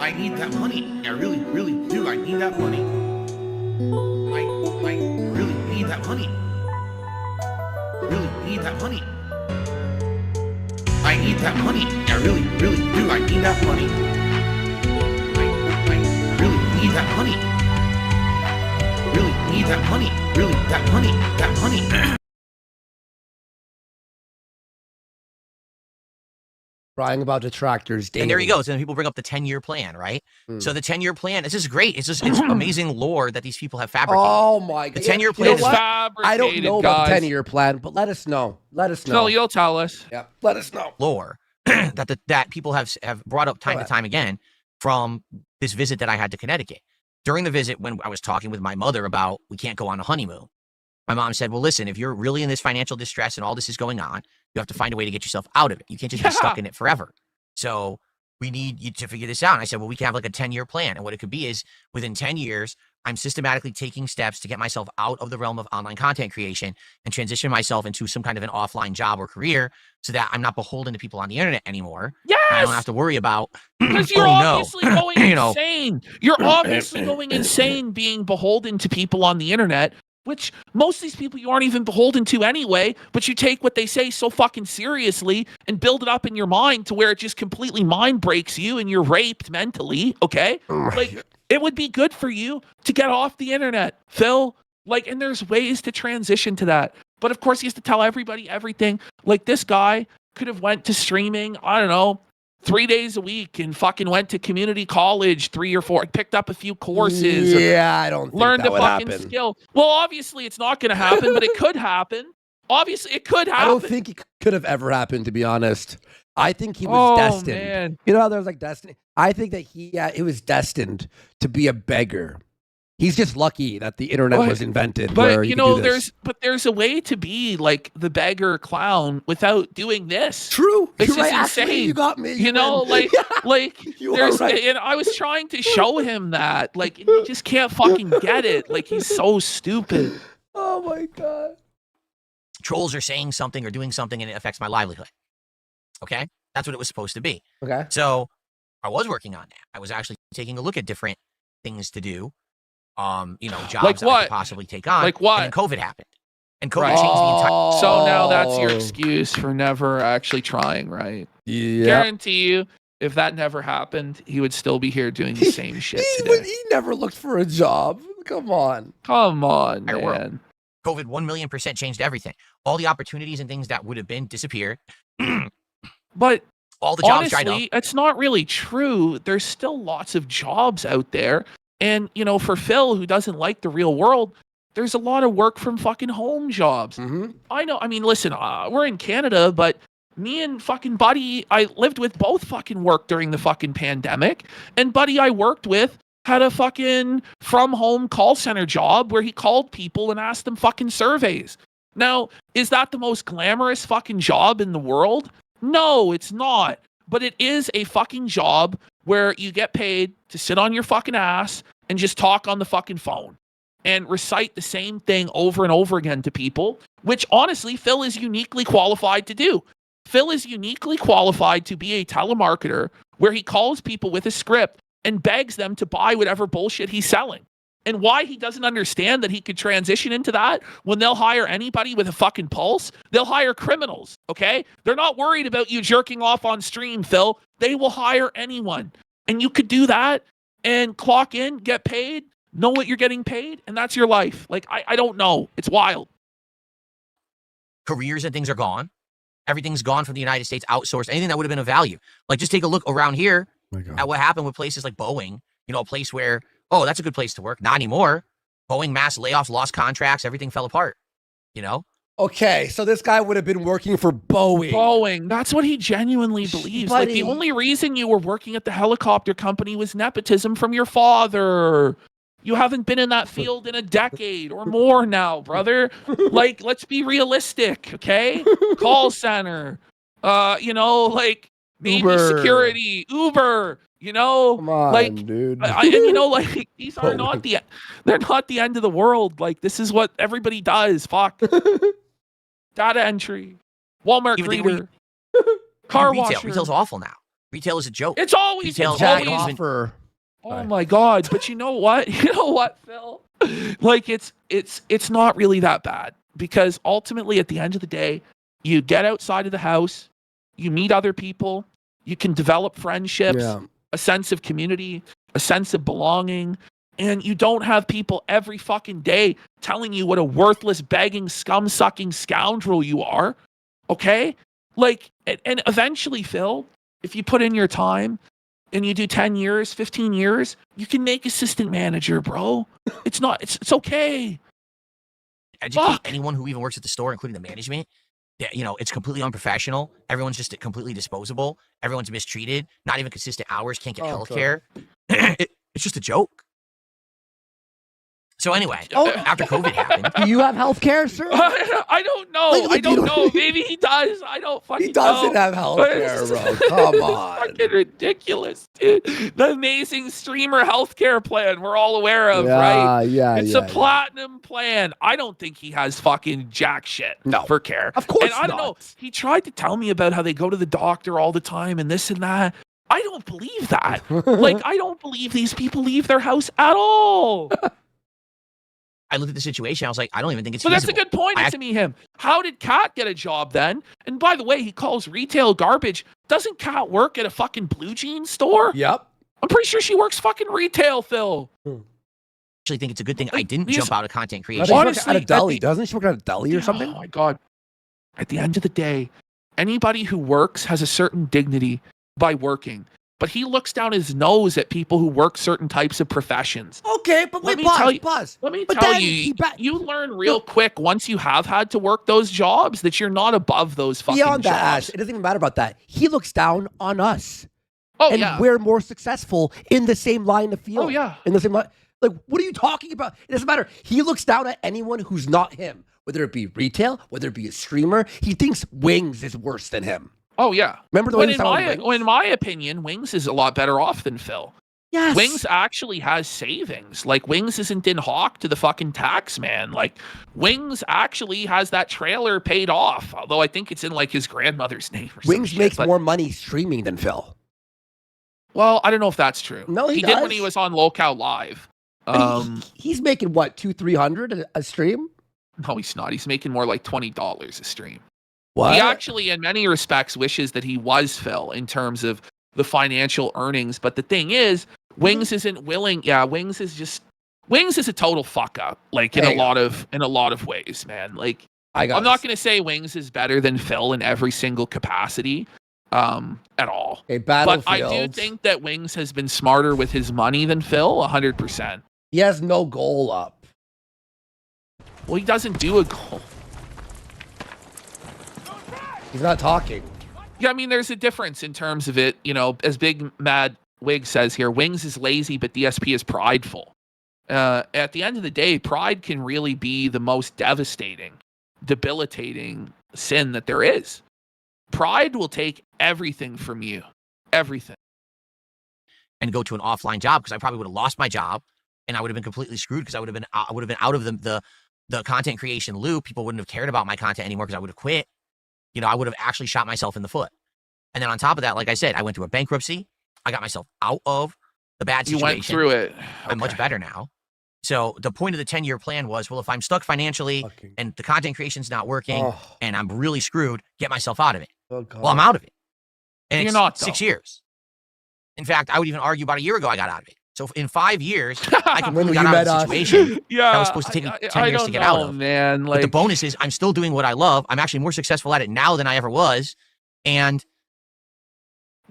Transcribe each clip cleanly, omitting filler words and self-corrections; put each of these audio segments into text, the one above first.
I need that money. I really, really do. I need that money. I really need that money. Really need that money. I need that money. I really, really do. I need that money. I really need that money. Really need that money. Really, that money. That money. Crying about detractors daily. And there he goes. And people bring up the 10-year plan, right? So the 10-year plan, this is great. It's just it's amazing lore that these people have fabricated. Oh my god. The 10-year plan is fabricated. I don't know about the 10-year plan, but let us know. Let us know. No, you'll tell us. Yeah, let us know. Lore that people have brought up time to time again from this visit that I had to Connecticut. During the visit, when I was talking with my mother about we can't go on a honeymoon, my mom said, well, listen, if you're really in this financial distress and all this is going on, you have to find a way to get yourself out of it. You can't just be stuck in it forever. So we need you to figure this out. And I said, well, we can have like a 10-year plan. And what it could be is within 10 years, I'm systematically taking steps to get myself out of the realm of online content creation and transition myself into some kind of an offline job or career so that I'm not beholden to people on the internet anymore. Yes! I don't have to worry about, because you're obviously going insane. You're know. obviously going insane being beholden to people on the internet, which most of these people you aren't even beholden to anyway, but you take what they say so fucking seriously and build it up in your mind to where it just completely mind breaks you and you're raped mentally, okay? Like, it would be good for you to get off the internet, Phil. Like, and there's ways to transition to that. But of course, he has to tell everybody everything. Like, this guy could have went to streaming, I don't know, 3 days a week and fucking went to community college 3 or 4, picked up a few courses. Yeah, I don't think learned that a would fucking happen. skill. Well, obviously it's not going to happen, but it could happen. Obviously it could happen. I don't think it could have ever happened, to be honest. I think he was destined. Man. You know how there's like destiny? I think that he was destined to be a beggar. He's just lucky that the internet was invented. But where you know, there's a way to be like the beggar clown without doing this. True. It's You're just right. insane. Actually, you got me. You know, like you there's, are right. and I was trying to show him that, like, he just can't fucking get it. Like, he's so stupid. Oh my god. Trolls are saying something or doing something and it affects my livelihood. Okay? That's what it was supposed to be. Okay. So I was working on that. I was actually taking a look at different things to do. Jobs Like that I what? could possibly take on. Like what? And then COVID happened. And COVID Right. changed the entire... So now that's your excuse for never actually trying, right? Yeah. Guarantee you, if that never happened, he would still be here doing the same shit today. He never looked for a job. Come on. Come on, Entire world. man. COVID 1,000,000% changed everything. All the opportunities and things that would have been disappeared. But all the jobs dried up. honestly, it's not really true. There's still lots of jobs out there. And, you know, for Phil, who doesn't like the real world, there's a lot of work from fucking home jobs. Mm-hmm. I know. I mean, listen, we're in Canada, but me and fucking Buddy, I lived with, both fucking worked during the fucking pandemic. And Buddy I worked with had a fucking from home call center job where he called people and asked them fucking surveys. Now, is that the most glamorous fucking job in the world? No, it's not. But it is a fucking job where you get paid to sit on your fucking ass and just talk on the fucking phone and recite the same thing over and over again to people, which honestly, Phil is uniquely qualified to do. Phil is uniquely qualified to be a telemarketer where he calls people with a script and begs them to buy whatever bullshit he's selling. And why he doesn't understand that he could transition into that when they'll hire anybody with a fucking pulse, they'll hire criminals, okay? They're not worried about you jerking off on stream, Phil. They will hire anyone. And you could do that and clock in, get paid, know what you're getting paid, and that's your life. Like, I don't know. It's wild. Careers and things are gone. Everything's gone from the United States, outsourced, anything that would have been of value. Like, just take a look around here at what happened with places like Boeing, you know, a place where, oh, that's a good place to work. Not anymore. Boeing mass layoffs, lost contracts, everything fell apart, you know? Okay, so this guy would have been working for Boeing. Boeing. That's what he genuinely believes. Like, the only reason you were working at the helicopter company was nepotism from your father. You haven't been in that field in a decade or more now, brother. Like, let's be realistic, okay? Call center, you know, like maybe Uber. security, Uber, you know, Come on, like, dude. and you know, like, these are not they're not the end of the world. Like, this is what everybody does. Fuck. Data entry, Walmart Even greeter, car retail. washer. Retail's awful now. Retail is a joke. It's always Retail Jack always been- offer. Oh my God. But you know what? You know what, Phil? Like it's not really that bad, because ultimately at the end of the day, you get outside of the house, you meet other people, you can develop friendships, Yeah. a sense of community, a sense of belonging, and you don't have people every fucking day telling you what a worthless, begging, scum-sucking scoundrel you are. Okay? Like, and eventually, Phil, if you put in your time and you do 10 years, 15 years, you can make assistant manager, bro. It's okay. Educate Fuck. anyone who even works at the store, including the management. That, you know, it's completely unprofessional. Everyone's just completely disposable. Everyone's mistreated. Not even consistent hours. Can't get health care. It's just a joke. So anyway, after COVID happened, Do you have health care, sir? I don't know. Like, I you don't don't- know. Maybe he does. I don't fucking know. He doesn't have health care, bro. Come It's on. fucking ridiculous, dude. The amazing streamer healthcare plan we're all aware of, right? Yeah, It's a platinum plan. I don't think he has fucking jack shit No. for care. Of course And I don't know. He tried to tell me about how they go to the doctor all the time and this and that. I don't believe that. Like, I don't believe these people leave their house at all. I looked at the situation. I was like, I don't even think it's But that's a feasible. good point to me, him. How did Kat get a job then? And by the way, he calls retail garbage. Doesn't Kat work at a fucking blue jeans store? Yep. I'm pretty sure she works fucking retail, Phil. Actually think it's a good thing I didn't These- jump out of content She creation. works Honestly, at a deli, at the- doesn't she? Work at a deli or something? Oh my God. At the end of the day, anybody who works has a certain dignity by working. But he looks down his nose at people who work certain types of professions. Okay, but Let wait, me tell you- pause. Let me But tell then you, he you learn real quick once you have had to work those jobs that you're not above those fucking Beyond that, jobs. Ash, it doesn't even matter about that. He looks down on us. Oh, and yeah. we're more successful in the same line of field. Oh, yeah. In the same line. Like, what are you talking about? It doesn't matter. He looks down at anyone who's not him, whether it be retail, whether it be a streamer. He thinks Wings is worse than him. Oh, yeah. Remember the When way in, he sounded my, Wings? in my opinion, Wings is a lot better off than Phil. Yes. Wings actually has savings. Like, Wings isn't in hawk to the fucking tax man. Like, Wings actually has that trailer paid off. Although I think it's in, like, his grandmother's name or Wings some makes shit, but- more money streaming than Phil. Well, I don't know if that's true. No, he did when does. he was on Locale Live. And he's making what, $200-300 a stream? No, he's not. He's making more like $20 a stream. What? He actually, in many respects, wishes that he was Phil in terms of the financial earnings. But the thing is, Wings isn't willing. Yeah, Wings is a total fuck up. Like in a lot of ways, man. Like I'm not going to say Wings is better than Phil in every single capacity, at all. Okay, But I do think that Wings has been smarter with his money than Phil, 100%. he has no goal up. Well, he doesn't do a goal. He's not talking. Yeah, I mean, there's a difference in terms of it. You know, as Big Mad Wig says here, Wings is lazy, but DSP is prideful. At the end of the day, pride can really be the most devastating, debilitating sin that there is. Pride will take everything from you. Everything. And go to an offline job, because I probably would have lost my job and I would have been completely screwed, because I would have been out of the content creation loop. People wouldn't have cared about my content anymore because I would have quit. You know, I would have actually shot myself in the foot. And then on top of that, like I said, I went through a bankruptcy. I got myself out of the bad situation. You went through it. I'm much better now. So the point of the 10-year plan was, well, if I'm stuck financially and the content creation's not working and I'm really screwed, get myself out of it. Oh, God. Well, I'm out of it. And You're it's not, 6 though. years. In fact, I would even argue about a year ago I got out of it. So in 5 years, I When completely you got out met of us. the situation. Yeah, That was supposed to take me 10 years to get out of. Man, But like the bonus is I'm still doing what I love. I'm actually more successful at it now than I ever was. And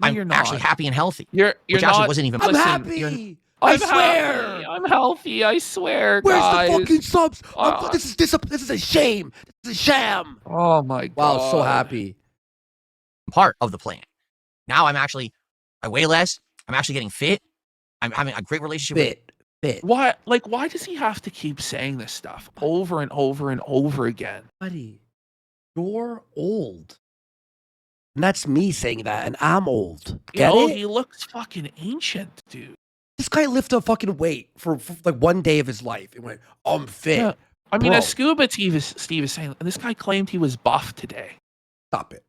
no, I'm you're not. actually happy and healthy. You're Which not. actually wasn't even... I'm Listen, happy. I'm I swear. happy. I'm healthy. I swear, Where's guys. the fucking subs? Uh, This is a shame. This is a sham. Oh my god! Wow, so happy. part of the plan. Now I weigh less. I'm actually getting fit. I'm having a great relationship with Fit. Why? Like, why does he have to keep saying this stuff over and over and over again? Buddy, you're old. And that's me saying that, and I'm old. Get it? He looks fucking ancient, dude. This guy lifted a fucking weight for like one day of his life. He went, I'm fit. Yeah. I mean, Bro. as Scuba Steve is saying, this guy claimed he was buff today. Stop it.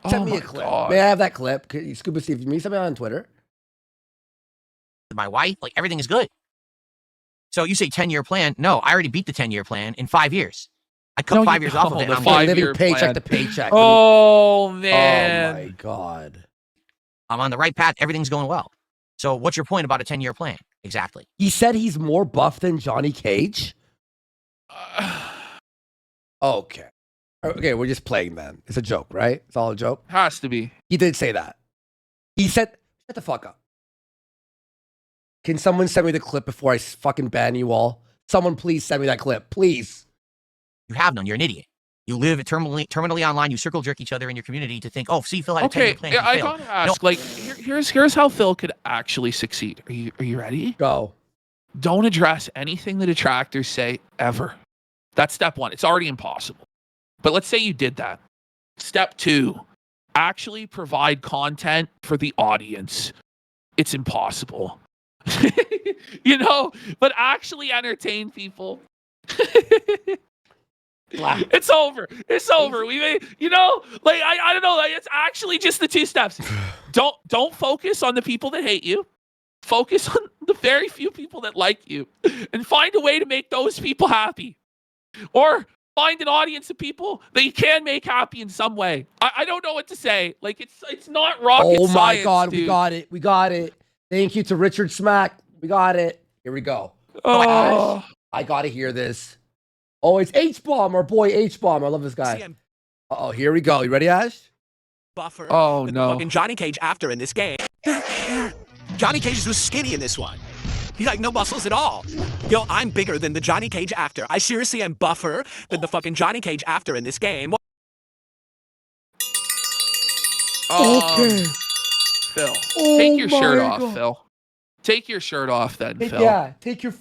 Send me my a clip. God. May I have that clip? Could you, Scuba Steve, me something on Twitter? My wife, like everything is good. So you say 10-year plan. No, I already beat the 10-year plan in 5 years. I cut 5 years off of it. the And I'm Living 5-year paycheck plan. to paycheck. Oh Oh man. my God. I'm on the right path. Everything's going well. So what's your point about a 10-year plan? Exactly. He said he's more buff than Johnny Cage. Okay. Okay, we're just playing then. It's a joke, right? It's all a joke. Has to be. He did say that. He said, shut the fuck up. Can someone send me the clip before I fucking ban you all? Someone please send me that clip, please. You have none. You're an idiot. You live terminally online. You circle jerk each other in your community to think, oh, see, Phil had a 10-year Okay, plan. yeah, He I failed. gotta ask. Like, here's how Phil could actually succeed. Are you ready? Go. Don't address anything the detractors say ever. That's step one. It's already impossible. But let's say you did that. Step two, actually provide content for the audience. It's impossible. But actually entertain people. It's over. It's over. We made, I don't know. Like, it's actually just the two steps. Don't focus on the people that hate you. Focus on the very few people that like you, and find a way to make those people happy, or find an audience of people that you can make happy in some way. I don't know what to say. Like, it's not rocket science. Oh my God, dude. we got it. We got it. Thank you to Richard Smack. We got it. Here we go. Oh. Ash, I gotta hear this. Oh, it's H-Bomb, our boy H-Bomb. I love this guy. Uh-oh, here we go. You ready, Ash? Buffer. Oh, than no. Fucking Johnny Cage after in this game. Johnny Cage was skinny in this one. He like no muscles at all. Yo, I'm bigger than the Johnny Cage actor. I seriously am buffer than the fucking Johnny Cage actor in this game. Okay. Phil, Oh take your shirt my off, God. Phil. Take your shirt off then, Phil. Yeah, take your...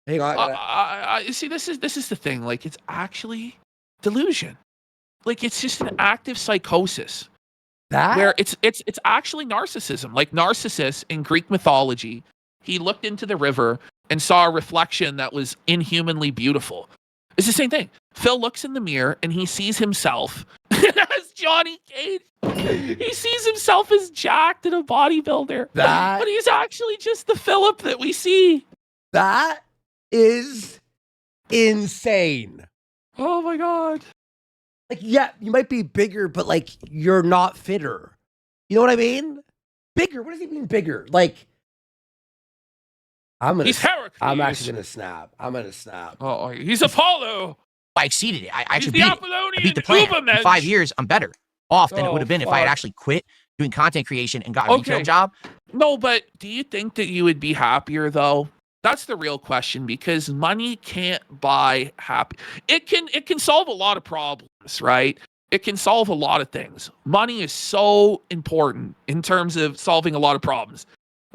Hang on. I see, this is the thing. Like, it's actually delusion. Like, it's just an active psychosis. That? Where it's actually narcissism. Like, Narcissus in Greek mythology, he looked into the river and saw a reflection that was inhumanly beautiful. It's the same thing. Phil looks in the mirror and he sees himself as Johnny Cage. He sees himself as jacked and a bodybuilder. But he's actually just the Philip that we see. That is insane. Oh my God. Like, yeah, you might be bigger, but like, you're not fitter. You know what I mean? Bigger. What does he mean bigger? Like, He's Heracles. I'm actually gonna snap. I'm gonna snap. Oh, he's Apollo. I exceeded it. I actually He's beat the it. I Apollonian beat the plan. In Ubermensch. 5 years, I'm better off than it would have been if I had fuck. actually quit doing content creation and got a retail Okay. job. No, but do you think that you would be happier though? That's the real question, because money can't buy happy. It can solve a lot of problems, right? It can solve a lot of things. Money is so important in terms of solving a lot of problems,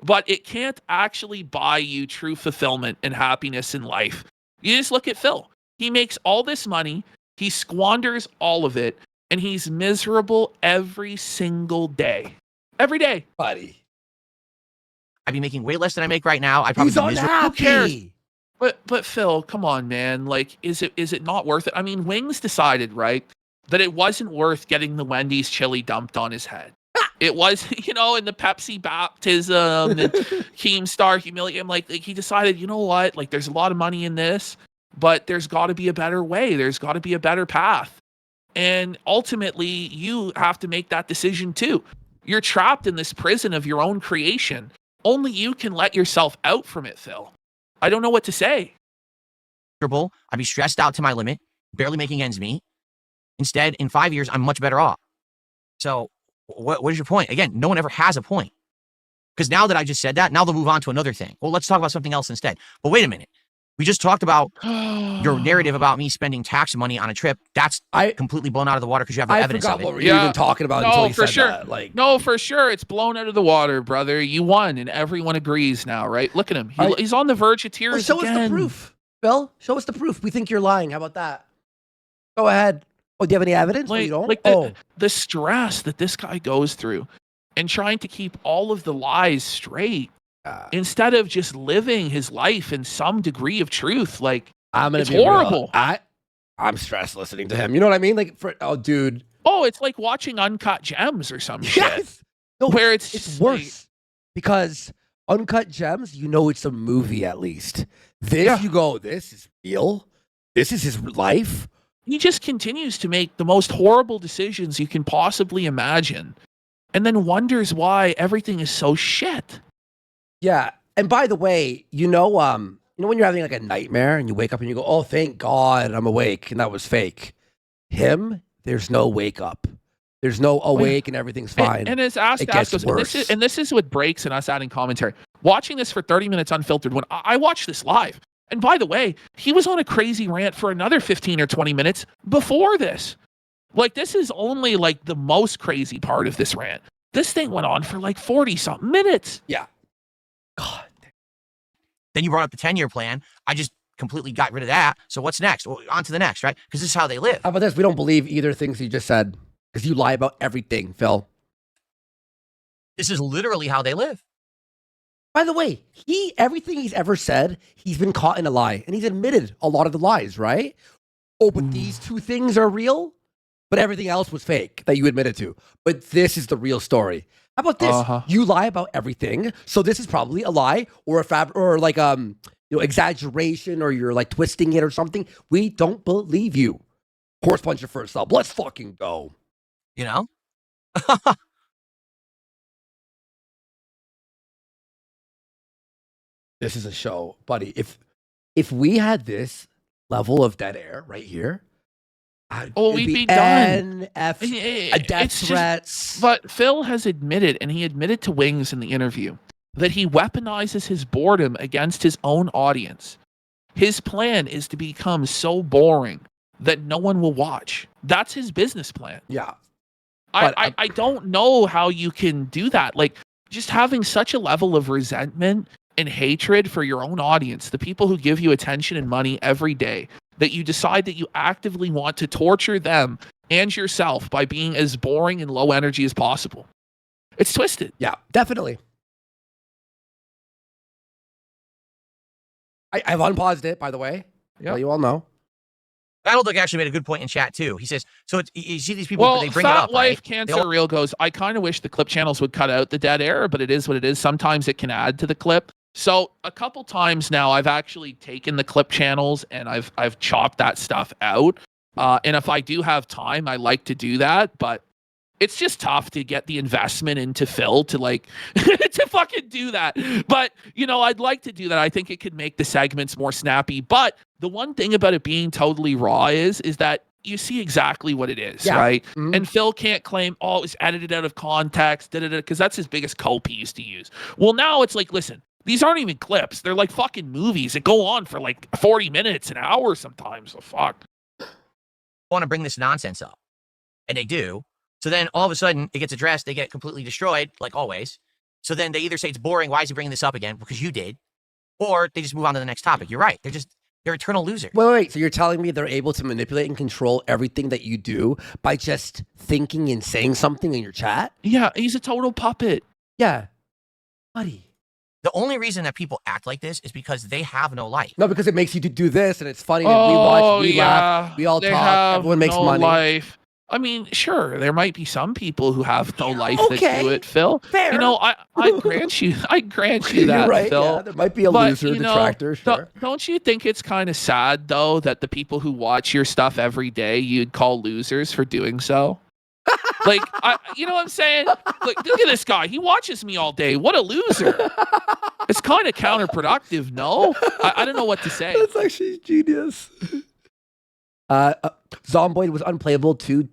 but it can't actually buy you true fulfillment and happiness in life. You just look at Phil. He makes all this money, he squanders all of it, and he's miserable every single day. Every day. Buddy. I'd be making way less than I make right now. I'd probably He's be miserable. Who cares? unhappy. But Phil, come on, man. Like, is it not worth it? I mean, Wings decided, right, that it wasn't worth getting the Wendy's chili dumped on his head. It was, in the Pepsi baptism and Keemstar humiliate. Like, he decided, you know what? Like, there's a lot of money in this, but there's got to be a better way. There's got to be a better path. And ultimately, you have to make that decision too. You're trapped in this prison of your own creation. Only you can let yourself out from it, Phil. I don't know what to say. Miserable. I'd be stressed out to my limit, barely making ends meet. Instead, in 5 years, I'm much better off. So what is your point? Again, no one ever has a point. Because now that I just said that, now they'll move on to another thing. Well, let's talk about something else instead. But wait a minute. We just talked about your narrative about me spending tax money on a trip. That's completely blown out of the water because you have no I evidence forgot of it. what we were even talking about until he for said sure. that. Like, No, for sure. It's blown out of the water, brother. You won, and everyone agrees now, right? Look at him. He's on the verge of tears show again. us the proof, Bill. Show us the proof. We think you're lying. How about that? Go ahead. Oh, do you have any evidence? Like, you don't? like the stress that this guy goes through and trying to keep all of the lies straight instead of just living his life in some degree of truth. Like, I'm gonna it's be real. horrible. I'm stressed listening to him. You know what I mean? Like, dude. Oh, it's like watching Uncut Gems or some shit. Yes. No, Where it's it's just worse because Uncut Gems, you know, it's a movie at least. This, Yeah. you go, this is real. This is his life. He just continues to make the most horrible decisions you can possibly imagine, and then wonders why everything is so shit. Yeah. And by the way, you know when you're having like a nightmare and you wake up and you go, oh, thank God I'm awake and that was fake. Him, there's no wake up. There's no awake and everything's fine. And as Ask It gets goes, worse. and this is what breaks in us adding commentary. Watching this for 30 minutes unfiltered, when I watched this live, and by the way, he was on a crazy rant for another 15 or 20 minutes before this. Like, this is only like the most crazy part of this rant. This thing went on for like 40-something minutes. Yeah. God. Then you brought up the 10-year plan. I just completely got rid of that. So what's next? Well, on to the next, right? Because this is how they live. How about this? We don't believe either things you just said because you lie about everything, Phil. This is literally how they live. By the way, everything he's ever said, he's been caught in a lie. And he's admitted a lot of the lies, right? Oh, but these two things are real? But everything else was fake that you admitted to. But this is the real story. How about this? You lie about everything. So this is probably a lie or exaggeration, or you're like twisting it or something. We don't believe you. Horse punch your first up. Let's fucking go. You know? This is a show, buddy. If we had this level of dead air right here, we'd be done. Death threats. But Phil has admitted, and he admitted to Wings in the interview, that he weaponizes his boredom against his own audience. His plan is to become so boring that no one will watch. That's his business plan. Yeah. I don't know how you can do that. Like, just having such a level of resentment and hatred for your own audience, the people who give you attention and money every day, that you decide that you actively want to torture them and yourself by being as boring and low energy as possible. It's twisted. Yeah, definitely. I've unpaused it, by the way. Yeah, you all know. Battleduck actually made a good point in chat too. He says, so you see these people, they bring it up, Life right? Cancer Real goes, I kind of wish the clip channels would cut out the dead air, but it is what it is. Sometimes it can add to the clip. So a couple times now, I've actually taken the clip channels and I've chopped that stuff out. And if I do have time, I like to do that, but it's just tough to get the investment into Phil to like to fucking do that. But I'd like to do that. I think it could make the segments more snappy. But the one thing about it being totally raw is that you see exactly what it is, right? Mm-hmm. And Phil can't claim, oh, it was edited out of context, because that's his biggest cope he used to use. Well, now it's like, listen, these aren't even clips. They're like fucking movies that go on for like 40 minutes, an hour sometimes. So fuck. I want to bring this nonsense up. And they do. So then all of a sudden it gets addressed. They get completely destroyed, like always. So then they either say it's boring. Why is he bringing this up again? Because you did. Or they just move on to the next topic. You're right. They're eternal losers. Wait. So you're telling me they're able to manipulate and control everything that you do by just thinking and saying something in your chat? Yeah, he's a total puppet. Yeah. Buddy. The only reason that people act like this is because they have no life. No, because it makes you do this, and it's funny. And we watch, we laugh, we all talk. Everyone makes money. Life. I mean, sure, there might be some people who have no life that do it, Phil. Fair. I grant you that, You're right, Phil. Yeah, there might be a loser detractor, sure. Don't you think it's kind of sad, though, that the people who watch your stuff every day, you'd call losers for doing so? Like, you know what I'm saying? Like, look at this guy. He watches me all day. What a loser. It's kind of counterproductive, no? I don't know what to say. That's actually genius. Zomboid was unplayable to